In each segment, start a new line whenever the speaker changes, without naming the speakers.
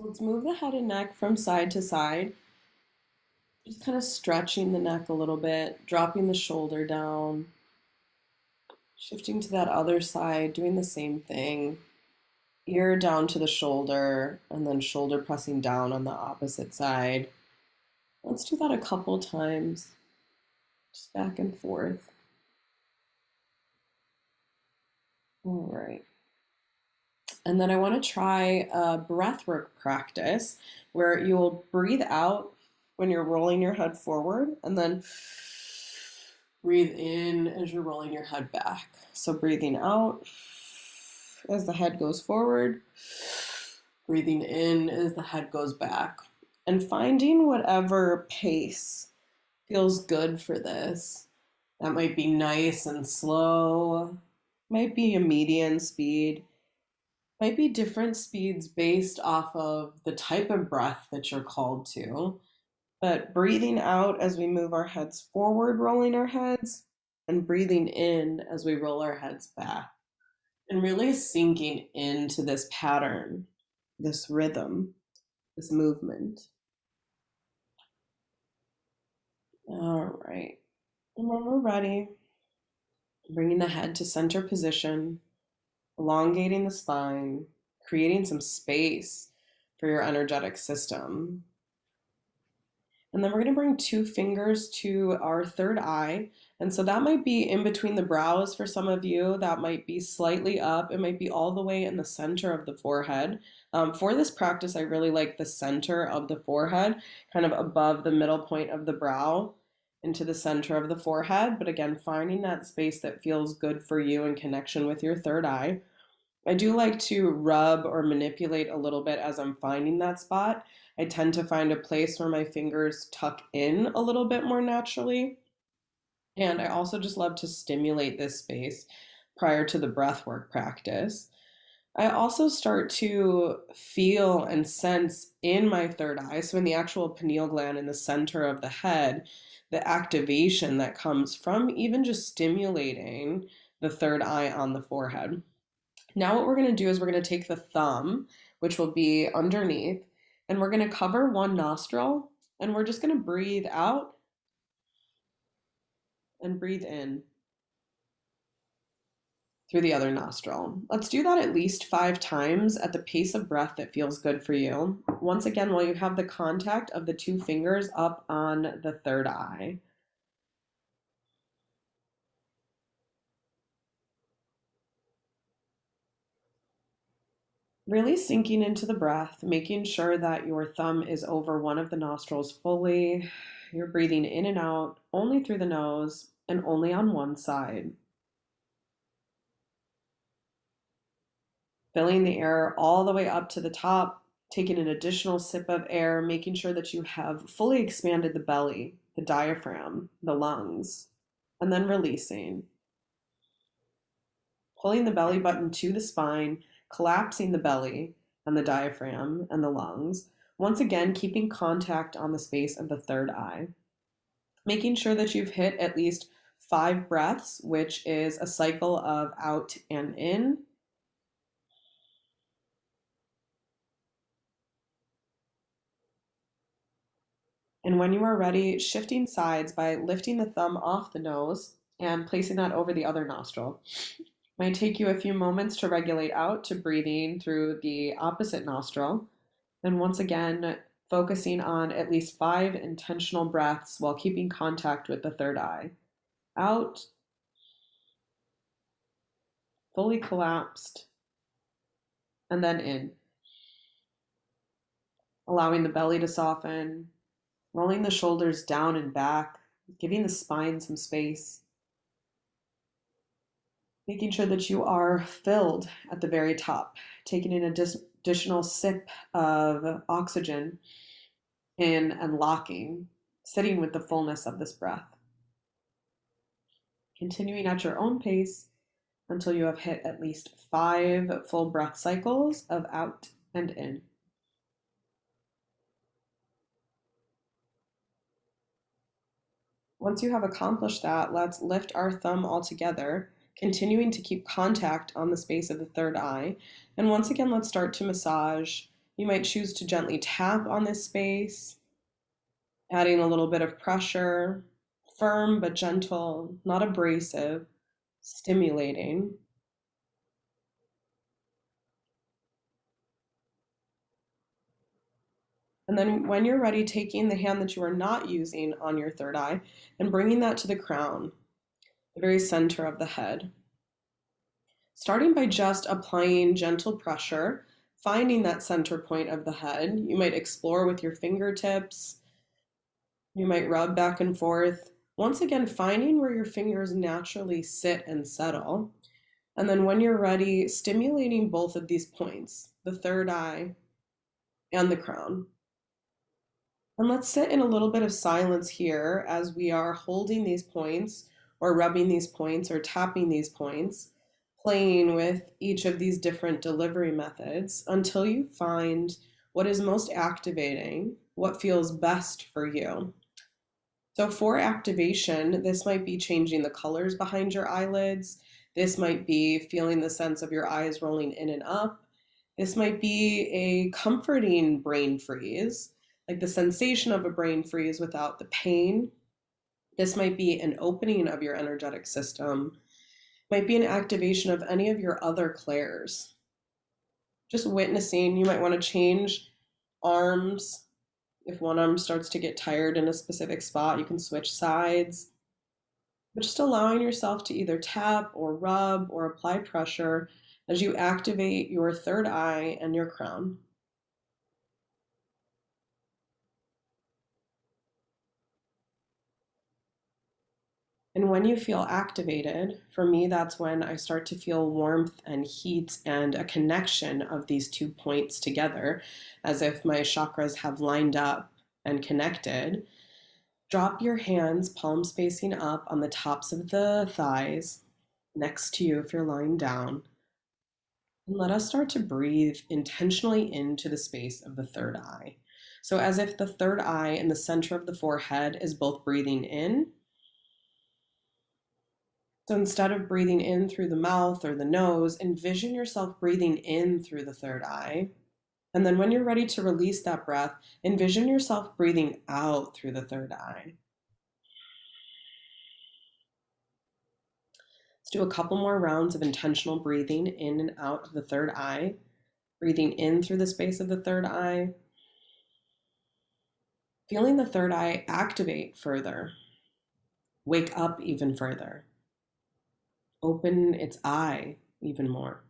Let's move the head and neck from side to side. Just kind of stretching the neck a little bit, dropping the shoulder down, shifting to that other side, doing the same thing. Ear down to the shoulder, and then shoulder pressing down on the opposite side. Let's do that a couple times, just back and forth. All right. And then I want to try a breathwork practice where you will breathe out when you're rolling your head forward and then breathe in as you're rolling your head back. So breathing out as the head goes forward, breathing in as the head goes back, and finding whatever pace feels good for this. That might be nice and slow, might be a median speed, might be different speeds based off of the type of breath that you're called to. But breathing out as we move our heads forward, rolling our heads, and breathing in as we roll our heads back. And really sinking into this pattern, this rhythm, this movement. All right. And when we're ready, bringing the head to center position, elongating the spine, creating some space for your energetic system. And then we're going to bring two fingers to our third eye. And so that might be in between the brows for some of you. That might be slightly up. It might be all the way in the center of the forehead. For this practice, I really like the center of the forehead, kind of above the middle point of the brow into the center of the forehead. But again, finding that space that feels good for you in connection with your third eye. I do like to rub or manipulate a little bit as I'm finding that spot. I tend to find a place where my fingers tuck in a little bit more naturally. And I also just love to stimulate this space prior to the breathwork practice. I also start to feel and sense in my third eye, so in the actual pineal gland in the center of the head, the activation that comes from even just stimulating the third eye on the forehead. Now what we're going to do is we're going to take the thumb, which will be underneath, and we're going to cover one nostril, and we're just going to breathe out and breathe in through the other nostril. Let's do that at least 5 times at the pace of breath that feels good for you. Once again, while you have the contact of the two fingers up on the third eye. Really sinking into the breath, making sure that your thumb is over one of the nostrils fully. You're breathing in and out only through the nose and only on one side. Filling the air all the way up to the top, taking an additional sip of air, making sure that you have fully expanded the belly, the diaphragm, the lungs, and then releasing. Pulling the belly button to the spine, collapsing the belly and the diaphragm and the lungs. Once again, keeping contact on the space of the third eye. Making sure that you've hit at least 5 breaths, which is a cycle of out and in. And when you are ready, shifting sides by lifting the thumb off the nose and placing that over the other nostril. Might take you a few moments to regulate out to breathing through the opposite nostril. And once again, focusing on at least 5 intentional breaths while keeping contact with the third eye. Out, fully collapsed, and then in. Allowing the belly to soften, rolling the shoulders down and back, giving the spine some space. Making sure that you are filled at the very top, taking an additional sip of oxygen in and locking, sitting with the fullness of this breath. Continuing at your own pace until you have hit at least 5 full breath cycles of out and in. Once you have accomplished that, let's lift our thumb all together, continuing to keep contact on the space of the third eye. And once again, let's start to massage You might choose to gently tap on this space, adding a little bit of pressure, firm but gentle, not abrasive, stimulating. And then when you're ready, taking the hand that you are not using on your third eye and bringing that to the crown, the very center of the head. Starting by just applying gentle pressure, finding that center point of the head. You might explore with your fingertips. You might rub back and forth. Once again, finding where your fingers naturally sit and settle. And then when you're ready, stimulating both of these points, the third eye and the crown. And let's sit in a little bit of silence here as we are holding these points or rubbing these points or tapping these points, playing with each of these different delivery methods until you find what is most activating, what feels best for you. So for activation, this might be changing the colors behind your eyelids. This might be feeling the sense of your eyes rolling in and up. This might be a comforting brain freeze, like the sensation of a brain freeze without the pain. This might be an opening of your energetic system. Might be an activation of any of your other clairs. Just witnessing, you might want to change arms. If one arm starts to get tired in a specific spot, you can switch sides. But just allowing yourself to either tap or rub or apply pressure as you activate your third eye and your crown. And when you feel activated, for me, that's when I start to feel warmth and heat and a connection of these 2 points together, as if my chakras have lined up and connected. Drop your hands, palms facing up on the tops of the thighs, next to you if you're lying down. And let us start to breathe intentionally into the space of the third eye. So, as if the third eye in the center of the forehead is both breathing in. So instead of breathing in through the mouth or the nose, envision yourself breathing in through the third eye. And then when you're ready to release that breath, envision yourself breathing out through the third eye. Let's do a couple more rounds of intentional breathing in and out of the third eye. Breathing in through the space of the third eye. Feeling the third eye activate further. Wake up even further. Open its eye even more.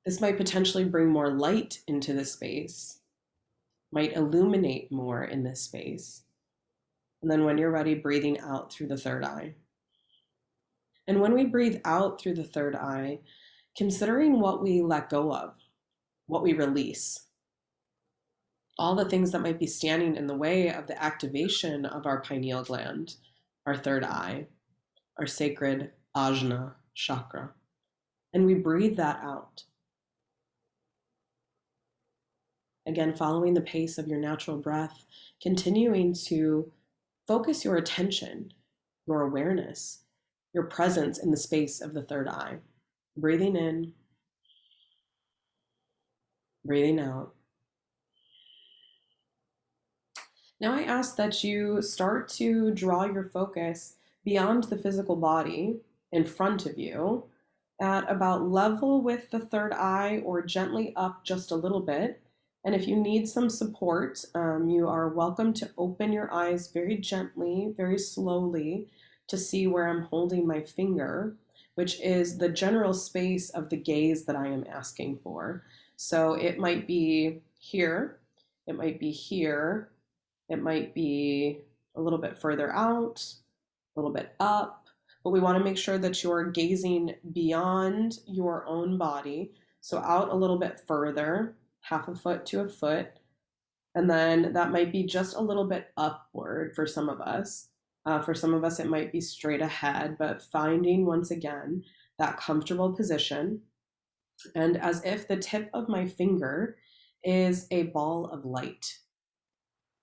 This might potentially bring more light into the space, might illuminate more in this space. And then when you're ready, breathing out through the third eye. And when we breathe out through the third eye, considering what we let go of, what we release, all the things that might be standing in the way of the activation of our pineal gland, our third eye, our sacred ajna chakra. And we breathe that out. Again, following the pace of your natural breath, continuing to focus your attention, your awareness, your presence in the space of the third eye. Breathing in, breathing out. Now I ask that you start to draw your focus beyond the physical body in front of you at about level with the third eye or gently up just a little bit. And if you need some support, you are welcome to open your eyes very gently, very slowly to see where I'm holding my finger, which is the general space of the gaze that I am asking for. So it might be here, it might be here, it might be a little bit further out, a little bit up, but we want to make sure that you're gazing beyond your own body. So out a little bit further, half a foot to a foot. And then that might be just a little bit upward for some of us. For some of us, it might be straight ahead, but finding once again that comfortable position. And as if the tip of my finger is a ball of light.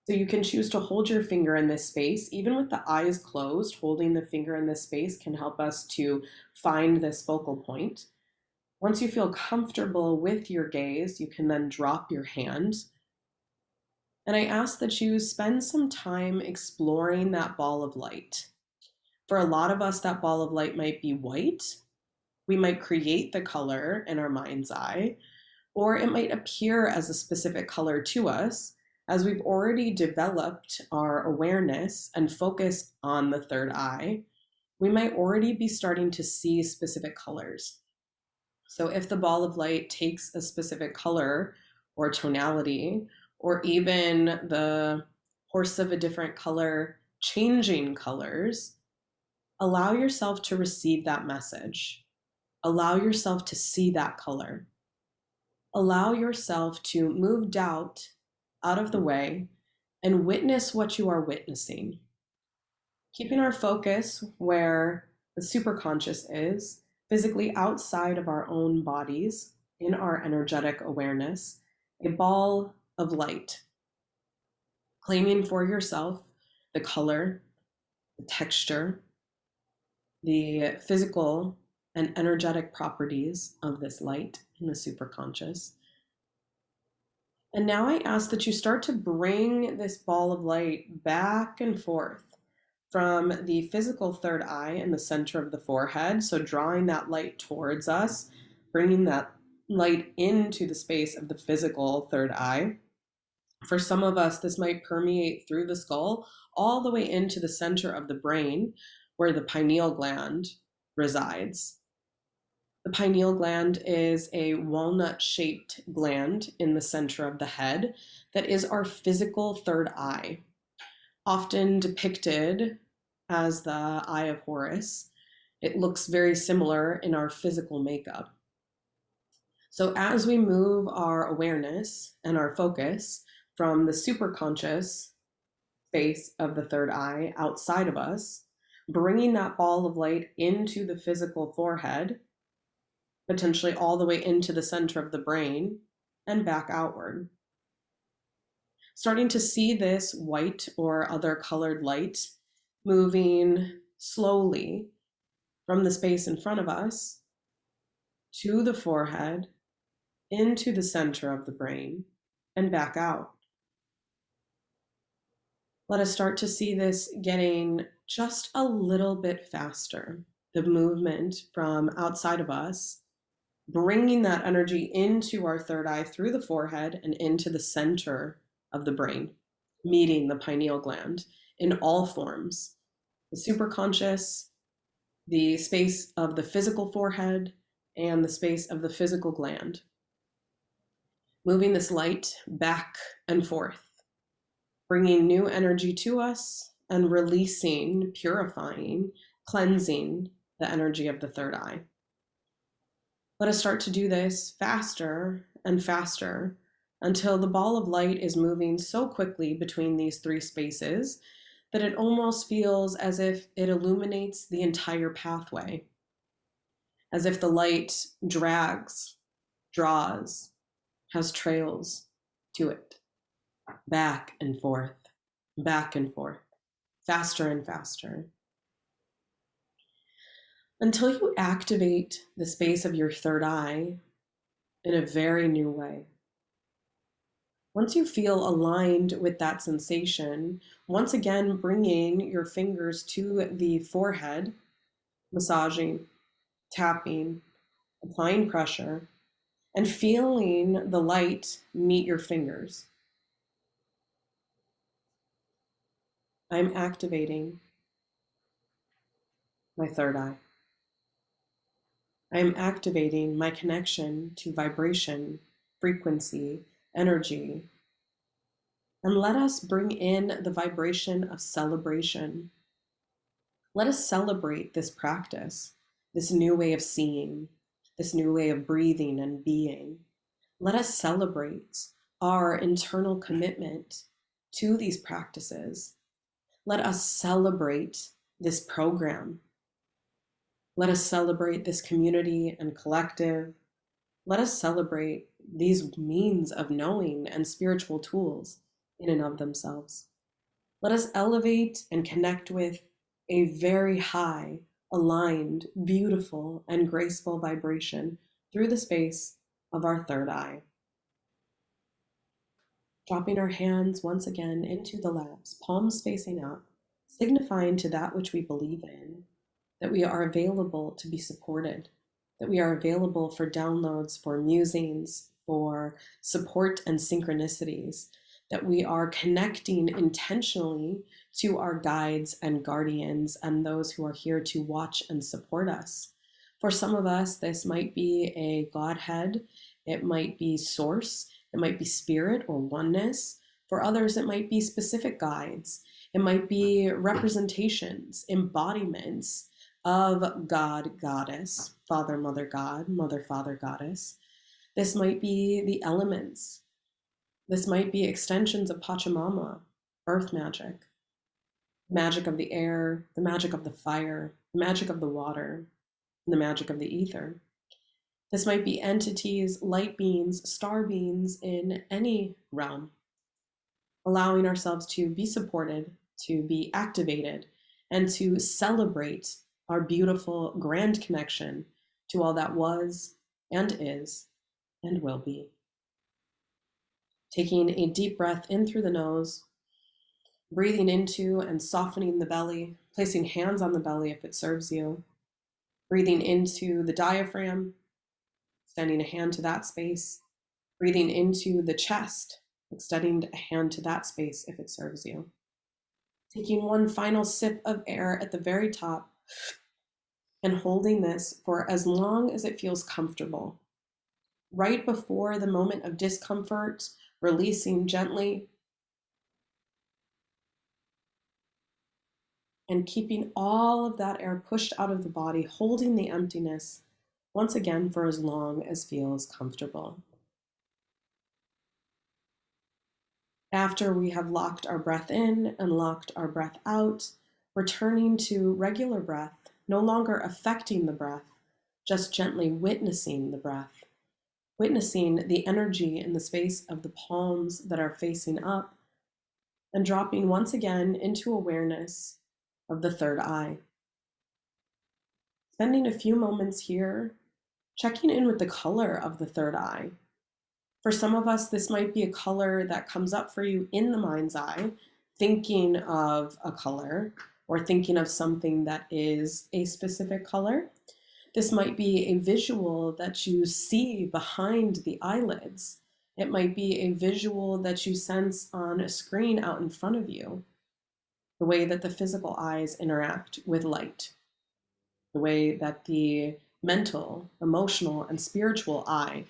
So you can choose to hold your finger in this space, even with the eyes closed. Holding the finger in this space can help us to find this focal point. Once you feel comfortable with your gaze, you can then drop your hand. And I ask that you spend some time exploring that ball of light. For a lot of us, that ball of light might be white. We might create the color in our mind's eye, or it might appear as a specific color to us as we've already developed our awareness and focus on the third eye. We might already be starting to see specific colors. So if the ball of light takes a specific color or tonality, or even the horse of a different color changing colors, allow yourself to receive that message. Allow yourself to see that color. Allow yourself to move doubt out of the way and witness what you are witnessing. Keeping our focus where the superconscious is, physically outside of our own bodies, in our energetic awareness, a ball of light. Claiming for yourself the color, the texture, the physical and energetic properties of this light in the superconscious. And now I ask that you start to bring this ball of light back and forth from the physical third eye in the center of the forehead. So drawing that light towards us, bringing that light into the space of the physical third eye. For some of us, this might permeate through the skull all the way into the center of the brain where the pineal gland resides. The pineal gland is a walnut-shaped gland in the center of the head that is our physical third eye, often depicted as the Eye of Horus. It looks very similar in our physical makeup. So as we move our awareness and our focus from the superconscious space of the third eye outside of us, bringing that ball of light into the physical forehead, potentially all the way into the center of the brain and back outward. Starting to see this white or other colored light moving slowly from the space in front of us to the forehead, into the center of the brain, and back out. Let us start to see this getting just a little bit faster. The movement from outside of us, bringing that energy into our third eye through the forehead and into the center of the brain, meeting the pineal gland in all forms. The superconscious, the space of the physical forehead, and the space of the physical gland. Moving this light back and forth, bringing new energy to us and releasing, purifying, cleansing the energy of the third eye. Let us start to do this faster and faster until the ball of light is moving so quickly between these three spaces that it almost feels as if it illuminates the entire pathway, as if the light drags, draws, has trails to it, back and forth, faster and faster, until you activate the space of your third eye in a very new way. Once you feel aligned with that sensation, once again bringing your fingers to the forehead, massaging, tapping, applying pressure, and feeling the light meet your fingers. I'm activating my third eye. I am activating my connection to vibration, frequency, energy. And let us bring in the vibration of celebration. Let us celebrate this practice, this new way of seeing, this new way of breathing and being. Let us celebrate our internal commitment to these practices. Let us celebrate this program. Let us celebrate this community and collective. Let us celebrate these means of knowing and spiritual tools in and of themselves. Let us elevate and connect with a very high, aligned, beautiful, and graceful vibration through the space of our third eye. Dropping our hands once again into the laps, palms facing up, signifying to that which we believe in that we are available to be supported, that we are available for downloads, for musings, for support and synchronicities, that we are connecting intentionally to our guides and guardians and those who are here to watch and support us. For some of us, this might be a Godhead, it might be source, it might be spirit or oneness. For others, it might be specific guides. It might be representations, embodiments of God, Goddess, Father, Mother, God, Mother, Father, Goddess. This might be the elements. This might be extensions of Pachamama, earth magic, magic of the air, the magic of the fire, the magic of the water, and the magic of the ether. This might be entities, light beings, star beings in any realm, allowing ourselves to be supported, to be activated, and to celebrate our beautiful grand connection to all that was and is and will be. Taking a deep breath in through the nose, breathing into and softening the belly, placing hands on the belly if it serves you, breathing into the diaphragm, extending a hand to that space, breathing into the chest, extending a hand to that space if it serves you. Taking one final sip of air at the very top and holding this for as long as it feels comfortable. Right before the moment of discomfort, releasing gently and keeping all of that air pushed out of the body, holding the emptiness once again for as long as feels comfortable. After we have locked our breath in and locked our breath out, returning to regular breath, no longer affecting the breath, just gently witnessing the breath, witnessing the energy in the space of the palms that are facing up, and dropping once again into awareness of the third eye. Spending a few moments here, checking in with the color of the third eye. For some of us, this might be a color that comes up for you in the mind's eye, thinking of a color or thinking of something that is a specific color. This might be a visual that you see behind the eyelids. It might be a visual that you sense on a screen out in front of you, the way that the physical eyes interact with light, the way that the mental, emotional, and spiritual eye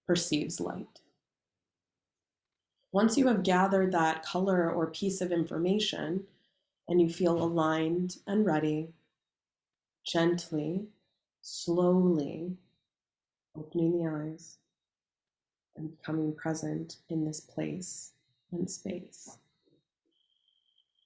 perceives light. Once you have gathered that color or piece of information and you feel aligned and ready, gently, slowly opening the eyes and becoming present in this place and space.